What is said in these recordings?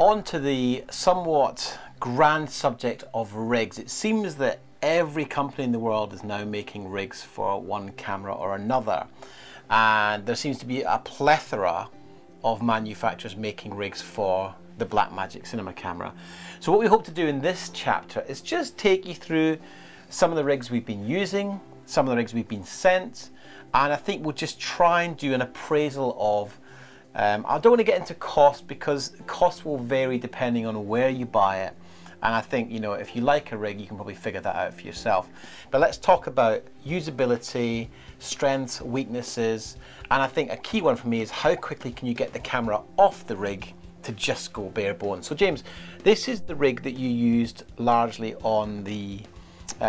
on to the somewhat grand subject of rigs. It seems that every company in the world is now making rigs for one camera or another. And there seems to be a plethora of manufacturers making rigs for the BlackMagic cinema camera. So what we hope to do in this chapter is just take you through some of the rigs we've been using, some of the rigs we've been sent, and I think we'll just try and do an appraisal of, I don't want to get into cost because cost will vary depending on where you buy it. And I think, you know, if you like a rig, you can probably figure that out for yourself. But let's talk about usability, strengths, weaknesses, and I think a key one for me is how quickly can you get the camera off the rig to just go bare bones. So James, this is the rig that you used largely on the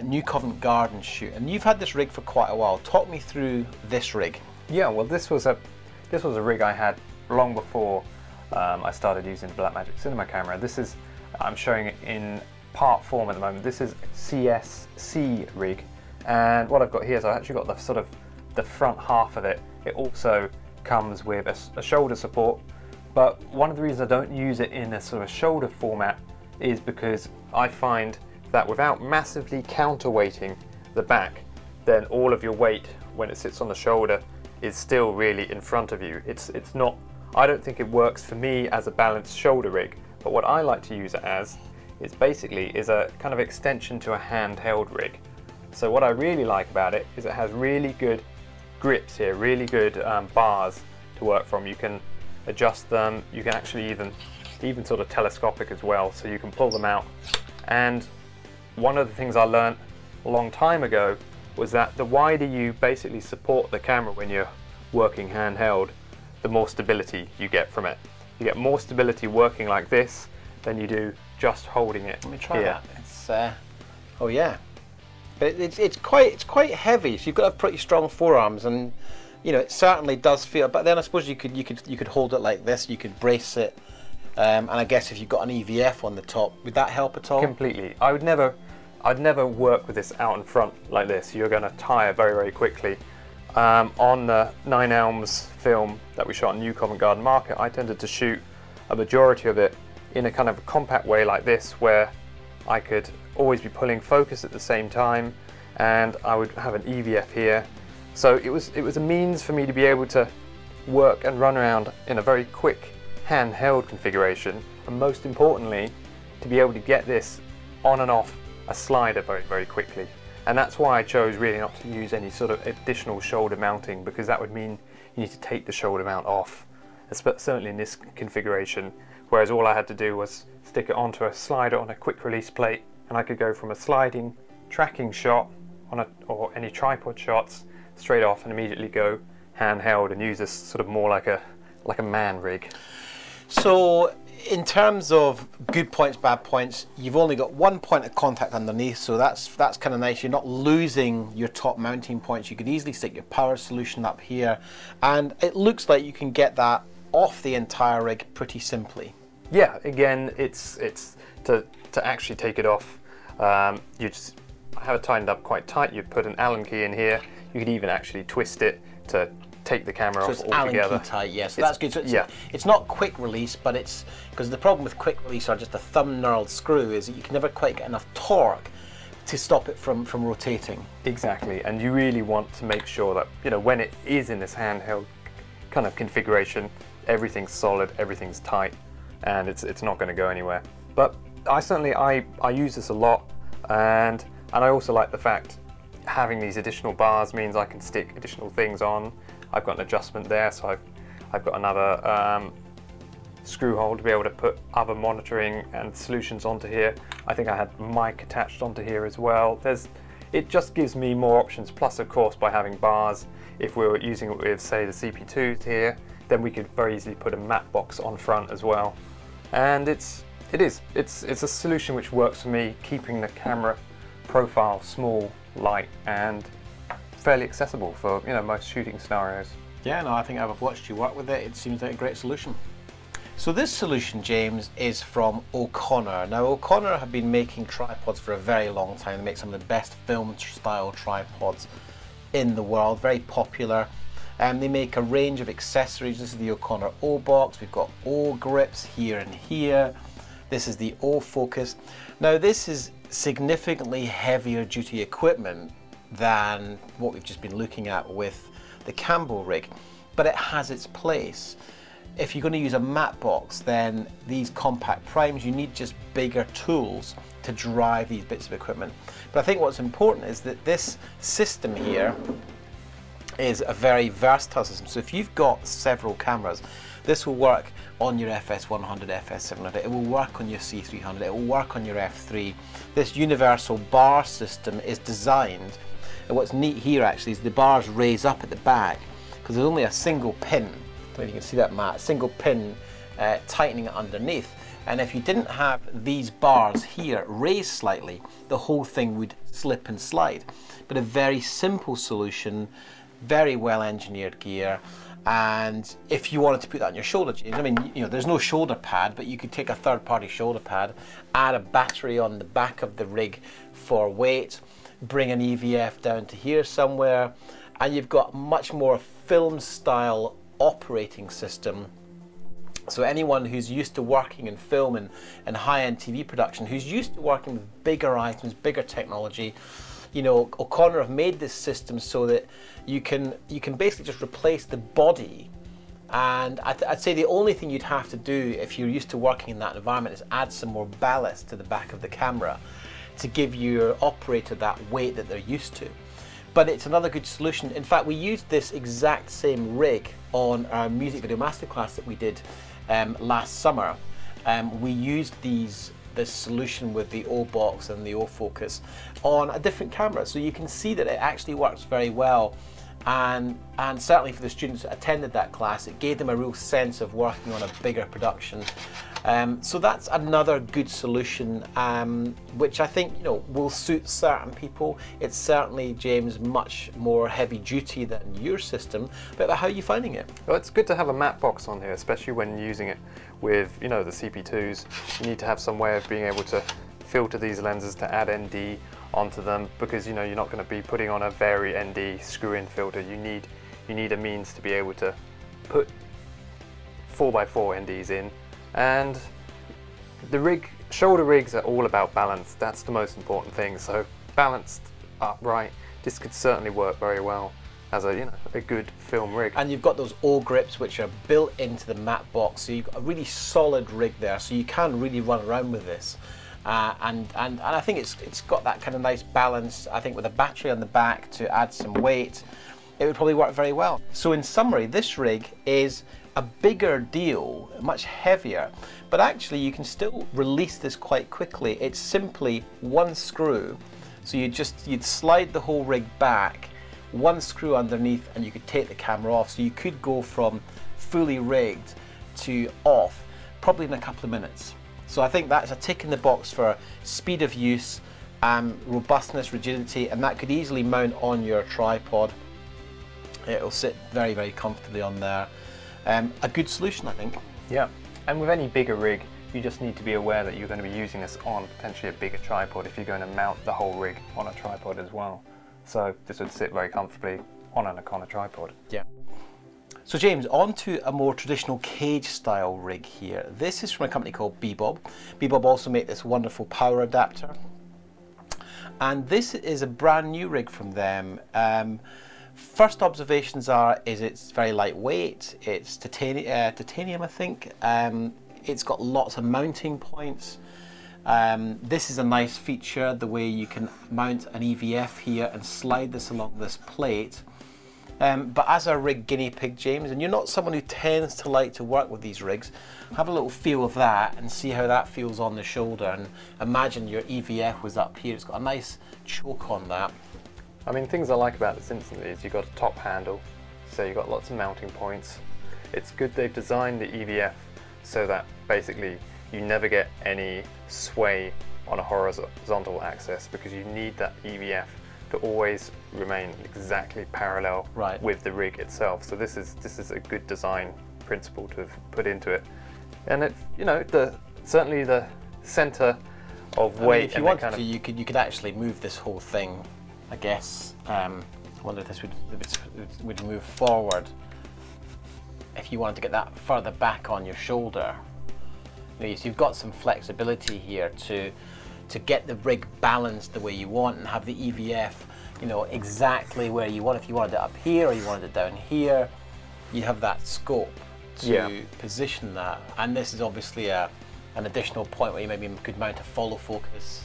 New Covent Garden shoot, and you've had this rig for quite a while. Talk me through this rig. Yeah, well, this was a rig I had long before I started using the BlackMagic cinema camera. This is, I'm showing it in part form at the moment. This is C rig, and what I've got here is I've actually got the sort of the front half of it. It also comes with a shoulder support, but one of the reasons I don't use it in a sort of shoulder format is because I find that without massively counterweighting the back, then all of your weight when it sits on the shoulder is still really in front of you. It's not, I don't think it works for me as a balanced shoulder rig, but what I like to use it as is basically a kind of extension to a handheld rig. So what I really like about it is it has really good grips here, really good bars to work from. You can adjust them, you can actually even sort of telescopic as well, so you can pull them out. And one of the things I learned a long time ago was that the wider you basically support the camera when you're working handheld, the more stability you get from it. You get more stability working like this than you do just holding it. Let me try that. It's oh yeah, but it's quite heavy. So you've got a pretty strong forearms, and you know it certainly does feel. But then I suppose you could hold it like this. You could brace it, and I guess if you've got an EVF on the top, would that help at all? Completely. I'd never work with this out in front like this. You're going to tire very, very quickly. On the 9 Elms film that we shot in New Covent Garden Market, I tended to shoot a majority of it in a kind of a compact way like this, where I could always be pulling focus at the same time, and I would have an EVF here. So it was a means for me to be able to work and run around in a very quick handheld configuration, and most importantly, to be able to get this on and off a slider very, very quickly. And that's why I chose really not to use any sort of additional shoulder mounting, because that would mean you need to take the shoulder mount off, certainly in this configuration, whereas all I had to do was stick it onto a slider on a quick release plate, and I could go from a sliding tracking shot or any tripod shots straight off and immediately go handheld and use this sort of more like a man rig. So in terms of good points, bad points, you've only got one point of contact underneath, so that's kind of nice. You're not losing your top mounting points. You could easily stick your power solution up here, and it looks like you can get that off the entire rig pretty simply. Yeah, again, it's to actually take it off. You just have it tightened up quite tight. You put an Allen key in here. You could even actually twist it to take the camera off altogether. So it's Allen key tight, yes. So that's good. So it's not quick release, but it's because the problem with quick release or just a thumb knurled screw is that you can never quite get enough torque to stop it from rotating. Exactly, and you really want to make sure that, you know, when it is in this handheld kind of configuration, everything's solid, everything's tight, and it's not going to go anywhere. But I use this a lot, and I also like the fact having these additional bars means I can stick additional things on. I've got an adjustment there, so I've got another screw hole to be able to put other monitoring and solutions onto here. I think I had mic attached onto here as well. It just gives me more options, plus of course by having bars, if we were using it with say the CP2s here, then we could very easily put a matte box on front as well. And it's a solution which works for me, keeping the camera profile small, light, and fairly accessible for, you know, most shooting scenarios. Yeah, no, I think I've watched you work with it. It seems like a great solution. So this solution, James, is from O'Connor. Now, O'Connor have been making tripods for a very long time. They make some of the best film-style tripods in the world, very popular. They make a range of accessories. This is the O'Connor O box. We've got O grips here and here. This is the O focus. Now this is significantly heavier duty equipment than what we've just been looking at with the Campbell rig, but it has its place. If you're going to use a matte box, then these compact primes, you need just bigger tools to drive these bits of equipment. But I think what's important is that this system here is a very versatile system. So if you've got several cameras, this will work on your FS100, FS700, it will work on your C300, it will work on your F3. This universal bar system is designed, and what's neat here actually is the bars raise up at the back because there's only a single pin. I don't know if you can see that, Matt, a single pin tightening it underneath. And if you didn't have these bars here raised slightly, the whole thing would slip and slide. But a very simple solution, very well engineered gear. And if you wanted to put that on your shoulder, James, I mean, you know, there's no shoulder pad, but you could take a third-party shoulder pad, add a battery on the back of the rig for weight, bring an EVF down to here somewhere, and you've got much more film-style operating system. So anyone who's used to working in film and high-end TV production, who's used to working with bigger items, bigger technology, you know, O'Connor have made this system so that you can basically just replace the body. And I'd say the only thing you'd have to do if you're used to working in that environment is add some more ballast to the back of the camera to give your operator that weight that they're used to. But it's another good solution. In fact, we used this exact same rig on our music video masterclass that we did last summer. We used this solution with the O box and the O focus on a different camera, so you can see that it actually works very well. And certainly for the students that attended that class, it gave them a real sense of working on a bigger production. So that's another good solution, which I think, you know, will suit certain people. It's certainly, James, much more heavy duty than your system. But how are you finding it? Well, it's good to have a matte box on here, especially when using it with, you know, the CP2s. You need to have some way of being able to filter these lenses to add ND onto them, because, you know, you're not going to be putting on a very ND screw-in filter. You need a means to be able to put 4x4 NDs in. And the shoulder rigs are all about balance. That's the most important thing. So balanced upright, this could certainly work very well as a, you know, a good film rig. And you've got those O grips which are built into the matte box, so you've got a really solid rig there, so you can really run around with this. And I think it's got that kind of nice balance. I think with a battery on the back to add some weight, it would probably work very well. So in summary, this rig is a bigger deal, much heavier, but actually you can still release this quite quickly. It's simply one screw, so you'd slide the whole rig back, one screw underneath, and you could take the camera off. So you could go from fully rigged to off probably in a couple of minutes. So I think that's a tick in the box for speed of use, robustness, rigidity, and that could easily mount on your tripod. It'll sit very, very comfortably on there. A good solution, I think. Yeah, and with any bigger rig, you just need to be aware that you're going to be using this on potentially a bigger tripod if you're going to mount the whole rig on a tripod as well. So this would sit very comfortably on an O'Connor tripod. Yeah. So James, on to a more traditional cage style rig here. This is from a company called Bebob. Bebob also make this wonderful power adapter. And this is a brand new rig from them. First observations is it's very lightweight, it's titanium I think, it's got lots of mounting points. This is a nice feature, the way you can mount an EVF here and slide this along this plate. But as a rig guinea pig, James, and you're not someone who tends to like to work with these rigs, have a little feel of that and see how that feels on the shoulder, and imagine your EVF was up here. It's got a nice choke on that. I mean, things I like about this instantly is you've got a top handle, so you've got lots of mounting points. It's good they've designed the EVF so that basically you never get any sway on a horizontal axis, because you need that EVF to always remain exactly parallel with the rig itself. So this is a good design principle to have put into it. And it, you know, certainly the center of weight. If you wanted to, you could actually move this whole thing, I guess, I wonder if this would move forward if you wanted to get that further back on your shoulder. So you've got some flexibility here to get the rig balanced the way you want and have the EVF, exactly where you want. If you wanted it up here or you wanted it down here, you have that scope to position that. And this is obviously an additional point where you maybe could mount a follow focus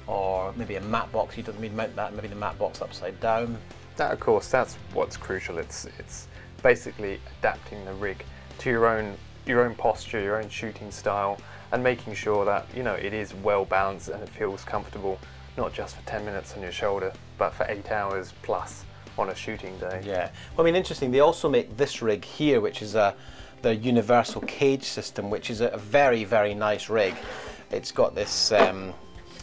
or maybe a matte box. You don't need to mount that, maybe the matte box upside down. That, of course, that's what's crucial. It's basically adapting the rig to your own posture, your own shooting style, and making sure that it is well balanced and it feels comfortable, not just for 10 minutes on your shoulder, but for 8 hours plus on a shooting day. Yeah, well, I mean, interesting. They also make this rig here, which is the universal cage system, which is a very, very nice rig. It's got this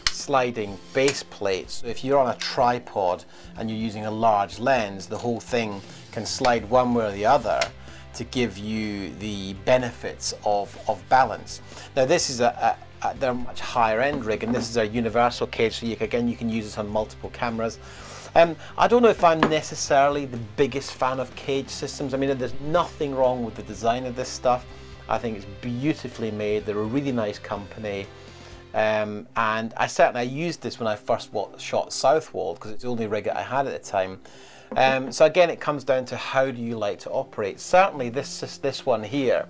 sliding base plate, so if you're on a tripod and you're using a large lens, the whole thing can slide one way or the other to give you the benefits of balance. Now this is they're a much higher end rig, and this is a universal cage, so you can use this on multiple cameras. I don't know if I'm necessarily the biggest fan of cage systems. I mean, there's nothing wrong with the design of this stuff. I think it's beautifully made. They're a really nice company. And I used this when I first shot Southwold, because it's the only rig that I had at the time. So again, it comes down to how do you like to operate. Certainly this one here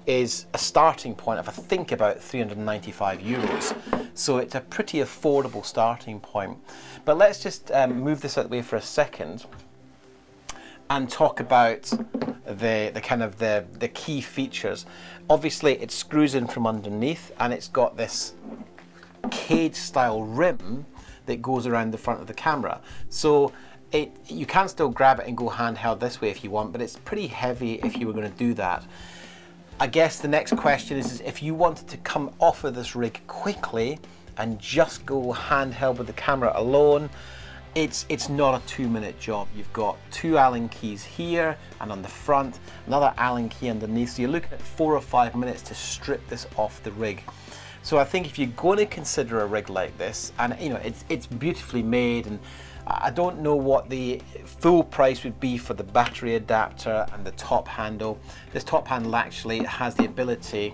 is a starting point of, I think, about 395 euros. So it's a pretty affordable starting point. But let's just move this out of the way for a second and talk about the kind of the key features. Obviously it screws in from underneath, and it's got this cage style rim that goes around the front of the camera. So you can still grab it and go handheld this way if you want, but it's pretty heavy if you were going to do that. I guess the next question is if you wanted to come off of this rig quickly and just go handheld with the camera alone, it's not a 2-minute job. You've got 2 Allen keys here and on the front, another Allen key underneath, so you're looking at 4 or 5 minutes to strip this off the rig. So I think if you're going to consider a rig like this, and it's beautifully made, and I don't know what the full price would be for the battery adapter and the top handle. This top handle actually has the ability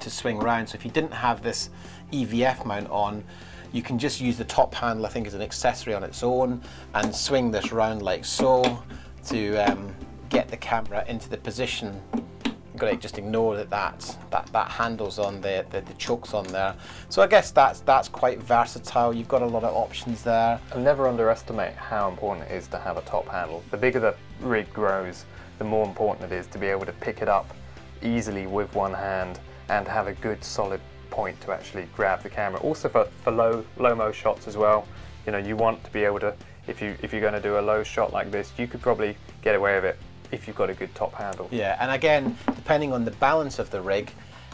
to swing around, so if you didn't have this EVF mount on, you can just use the top handle, I think, as an accessory on its own, and swing this around like so to get the camera into the position. You've got to just ignore that handle's on there, the choke's on there. So I guess that's quite versatile. You've got a lot of options there. And never underestimate how important it is to have a top handle. The bigger the rig grows, the more important it is to be able to pick it up easily with one hand and have a good solid point to actually grab the camera. Also for low-mo shots as well, you want to be able to, if you're going to do a low shot like this, you could probably get away with it if you've got a good top handle. Yeah, and again, depending on the balance of the rig,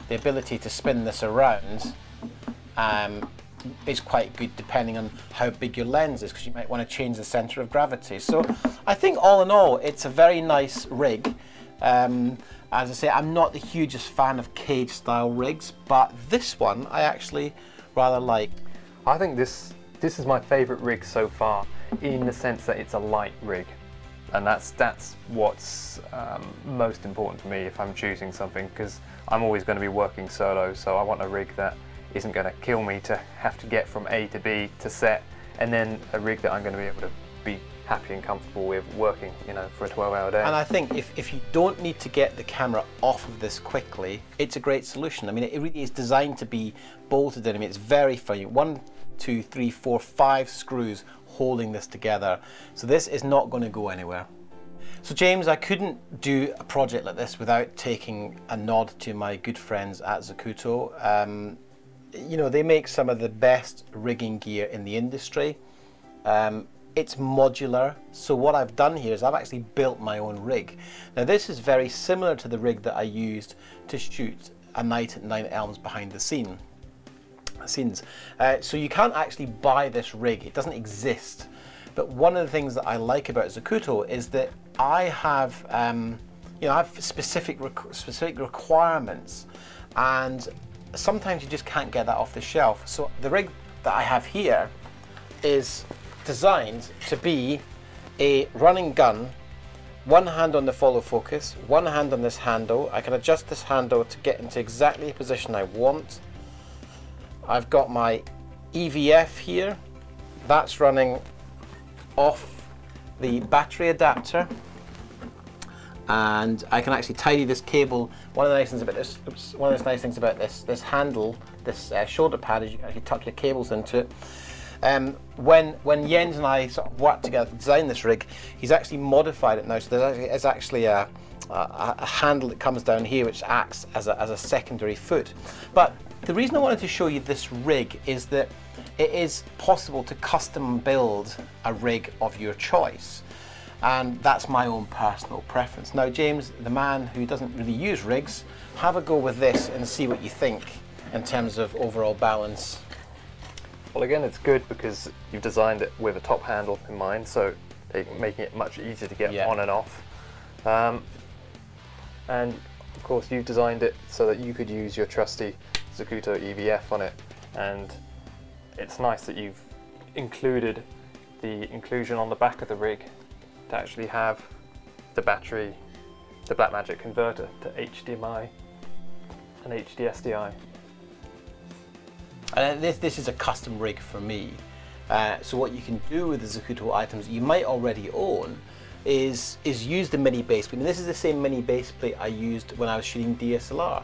the ability to spin this around is quite good depending on how big your lens is, because you might want to change the center of gravity. So I think all in all, it's a very nice rig. As I say, I'm not the hugest fan of cage style rigs, but this one I actually rather like. I think this is my favorite rig so far, in the sense that it's a light rig. And that's what's most important for me if I'm choosing something, because I'm always going to be working solo, so I want a rig that isn't going to kill me to have to get from A to B to set, and then a rig that I'm going to be able to be happy and comfortable with working, for a 12-hour day. And I think if you don't need to get the camera off of this quickly, it's a great solution. I mean, it really is designed to be bolted in. I mean, it's very firm. 1, 2, 3, 4, 5 screws holding this together. So this is not going to go anywhere. So James, I couldn't do a project like this without taking a nod to my good friends at Zacuto. They make some of the best rigging gear in the industry. It's modular, so what I've done here is I've actually built my own rig. Now this is very similar to the rig that I used to shoot A Night at Nine Elms behind the scenes. So you can't actually buy this rig, it doesn't exist. But one of the things that I like about Zacuto is that I have, I have specific requirements, and sometimes you just can't get that off the shelf. So the rig that I have here is designed to be a running gun, one hand on the follow focus, one hand on this handle. I can adjust this handle to get into exactly the position I want. I've got my EVF here, that's running off the battery adapter, and I can actually tidy this cable. One of the nice things about this handle, this shoulder pad, is you can actually tuck your cables into it. When Jens and I sort of worked together to design this rig, he's actually modified it now, so there's actually a handle that comes down here which acts as a secondary foot. But the reason I wanted to show you this rig is that it is possible to custom build a rig of your choice, and that's my own personal preference. Now James, the man who doesn't really use rigs, have a go with this and see what you think in terms of overall balance. Well, again, it's good because you've designed it with a top handle in mind, so making it much easier to get on and off. And of course, you've designed it so that you could use your trusty Zacuto EVF on it, and it's nice that you've included the inclusion on the back of the rig to actually have the battery, the BlackMagic converter to HDMI and HD-SDI. And this is a custom rig for me. So what you can do with the Zacuto items that you might already own is use the mini base plate. And this is the same mini base plate I used when I was shooting DSLR.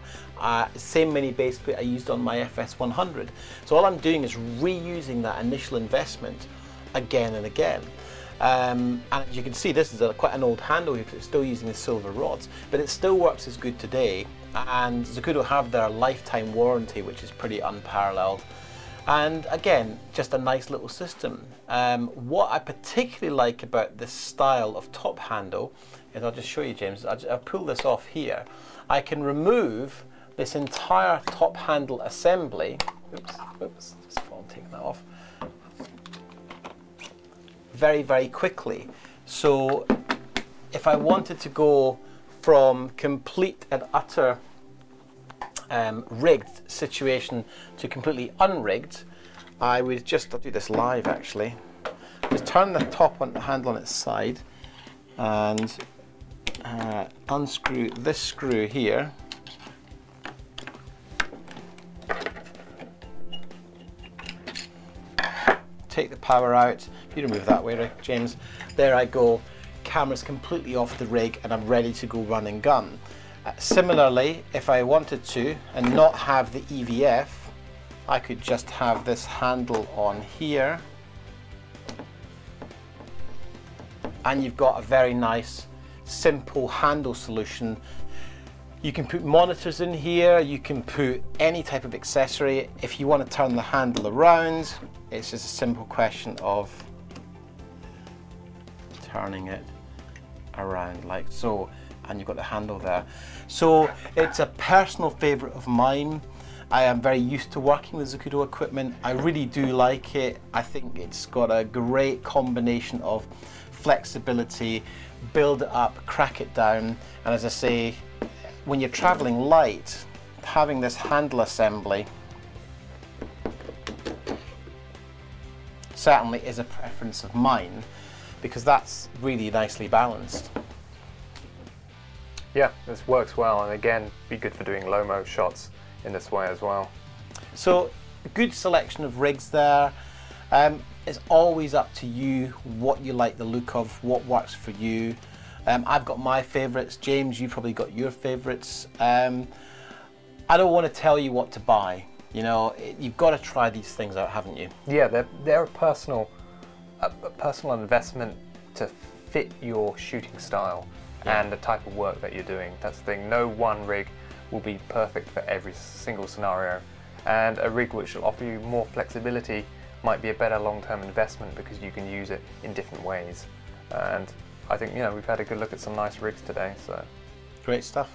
Same mini base plate I used on my FS100. So all I'm doing is reusing that initial investment again and again. And as you can see, this is quite an old handle here because it's still using the silver rods, but it still works as good today. And Zacuto have their lifetime warranty, which is pretty unparalleled. And again, just a nice little system. What I particularly like about this style of top handle is, I'll just show you, James, I'll pull this off here. I can remove this entire top handle assembly. Oops, just taking that off. Very, very quickly. So if I wanted to go from complete and utter rigged situation to completely unrigged, I would just, I'll do this live actually, just turn the top on the handle on its side and unscrew this screw here. Take the power out. If you remove that way, James, there I go. Camera's completely off the rig and I'm ready to go run and gun. Similarly, if I wanted to and not have the EVF, I could just have this handle on here, and you've got a very nice simple handle solution. You can put monitors in here, you can put any type of accessory. If you want to turn the handle around, it's just a simple question of turning it around like so, and you've got the handle there. So it's a personal favorite of mine. I am very used to working with Zacuto equipment. I really do like it. I think it's got a great combination of flexibility, build it up, crack it down, and as I say, when you're traveling light, having this handle assembly certainly is a preference of mine, because that's really nicely balanced. Yeah, this works well, and again, be good for doing low-mo shots in this way as well. So, a good selection of rigs there. It's always up to you what you like the look of, what works for you. I've got my favourites. James, you've probably got your favourites. I don't want to tell you what to buy. You know, you've got to try these things out, haven't you? Yeah, they're a personal investment to fit your shooting style and the type of work that you're doing. That's the thing. No one rig will be perfect for every single scenario, and a rig which will offer you more flexibility might be a better long-term investment because you can use it in different ways. And I think, you know, we've had a good look at some nice rigs today. So great stuff.